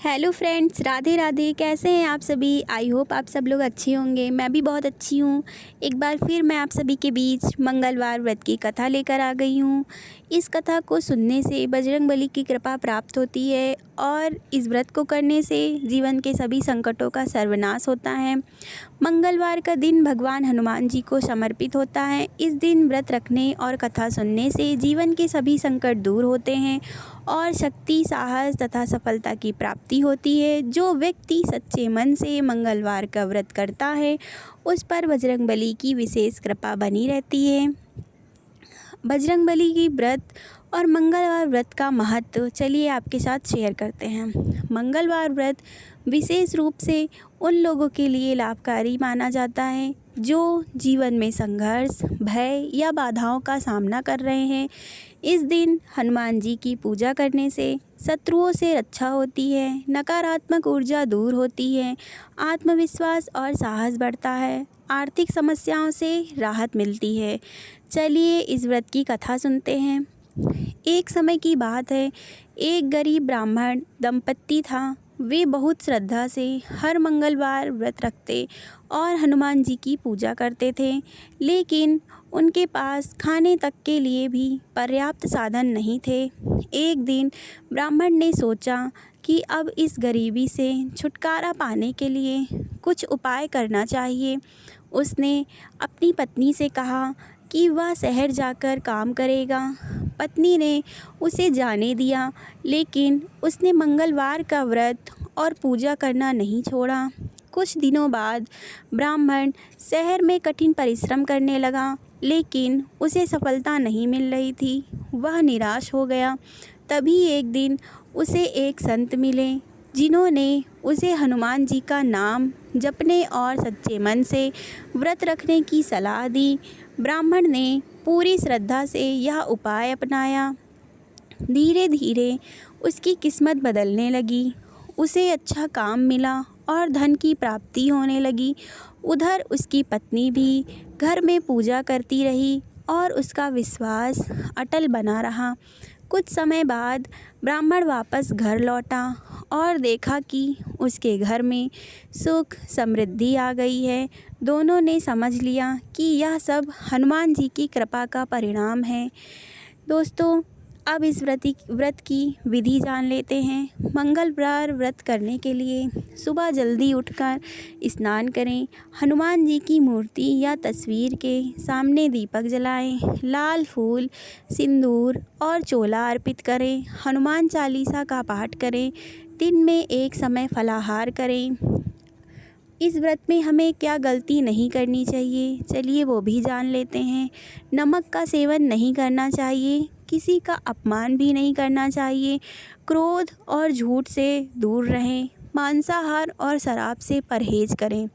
Hello friends, Radhe Radhe. कैसे हैं आप सभी? आई होप आप सब लोग अच्छे होंगे। मैं भी बहुत अच्छी हूँ। एक बार फिर मैं आप सभी के बीच मंगलवार व्रत की कथा लेकर आ गई हूँ। इस कथा को सुनने से बजरंगबली की कृपा प्राप्त होती है और इस व्रत को करने से जीवन के सभी संकटों का सर्वनाश होता है। मंगलवार का दिन भगवान हनुमान जी को समर्पित होता है। इस दिन व्रत रखने और कथा सुनने से जीवन के सभी संकट दूर होते हैं और शक्ति, साहस तथा सफलता की प्राप्ति होती है। जो व्यक्ति सच्चे मन से मंगलवार का व्रत करता है उस पर बजरंगबली की विशेष कृपा बनी रहती है। बजरंगबली की व्रत और मंगलवार व्रत का महत्व चलिए आपके साथ शेयर करते हैं। मंगलवार व्रत विशेष रूप से उन लोगों के लिए लाभकारी माना जाता है जो जीवन में संघर्ष, भय या बाधाओं का सामना कर रहे हैं। इस दिन हनुमान जी की पूजा करने से शत्रुओं से रक्षा होती है, नकारात्मक ऊर्जा दूर होती है, आत्मविश्वास और साहस बढ़ता है, आर्थिक समस्याओं से राहत मिलती है। चलिए इस व्रत की कथा सुनते हैं। एक समय की बात है, एक गरीब ब्राह्मण दंपत्ति था। वे बहुत श्रद्धा से हर मंगलवार व्रत रखते और हनुमान जी की पूजा करते थे, लेकिन उनके पास खाने तक के लिए भी पर्याप्त साधन नहीं थे। एक दिन ब्राह्मण ने सोचा कि अब इस गरीबी से छुटकारा पाने के लिए कुछ उपाय करना चाहिए। उसने अपनी पत्नी से कहा कि वह शहर जाकर काम करेगा। पत्नी ने उसे जाने दिया, लेकिन उसने मंगलवार का व्रत और पूजा करना नहीं छोड़ा। कुछ दिनों बाद ब्राह्मण शहर में कठिन परिश्रम करने लगा, लेकिन उसे सफलता नहीं मिल रही थी। वह निराश हो गया। तभी एक दिन उसे एक संत मिले, जिन्होंने उसे हनुमान जी का नाम जपने और सच्चे मन से व्रत रखने की सलाह दी। ब्राह्मण ने पूरी श्रद्धा से यह उपाय अपनाया। धीरे धीरे उसकी किस्मत बदलने लगी। उसे अच्छा काम मिला और धन की प्राप्ति होने लगी। उधर उसकी पत्नी भी घर में पूजा करती रही और उसका विश्वास अटल बना रहा। कुछ समय बाद ब्राह्मण वापस घर लौटा और देखा कि उसके घर में सुख समृद्धि आ गई है। दोनों ने समझ लिया कि यह सब हनुमान जी की कृपा का परिणाम है। दोस्तों, अब इस व्रत की विधि जान लेते हैं। मंगलवार व्रत करने के लिए सुबह जल्दी उठकर स्नान करें। हनुमान जी की मूर्ति या तस्वीर के सामने दीपक जलाएं। लाल फूल, सिंदूर और चोला अर्पित करें। हनुमान चालीसा का पाठ करें। दिन में एक समय फलाहार करें। इस व्रत में हमें क्या गलती नहीं करनी चाहिए, चलिए वो भी जान लेते हैं। नमक का सेवन नहीं करना चाहिए, किसी का अपमान भी नहीं करना चाहिए, क्रोध और झूठ से दूर रहें, मांसाहार और शराब से परहेज करें।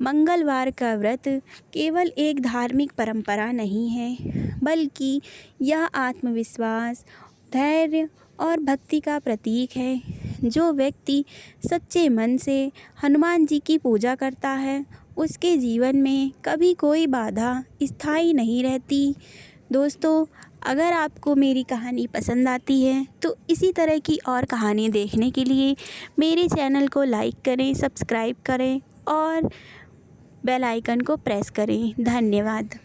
मंगलवार का व्रत केवल एक धार्मिक परंपरा नहीं है, बल्कि यह आत्मविश्वास, धैर्य और भक्ति का प्रतीक है। जो व्यक्ति सच्चे मन से हनुमान जी की पूजा करता है, उसके जीवन में कभी कोई बाधा स्थायी नहीं रहती। दोस्तों, अगर आपको मेरी कहानी पसंद आती है तो इसी तरह की और कहानी देखने के लिए मेरे चैनल को लाइक करें, सब्सक्राइब करें और बेल आइकन को प्रेस करें। धन्यवाद।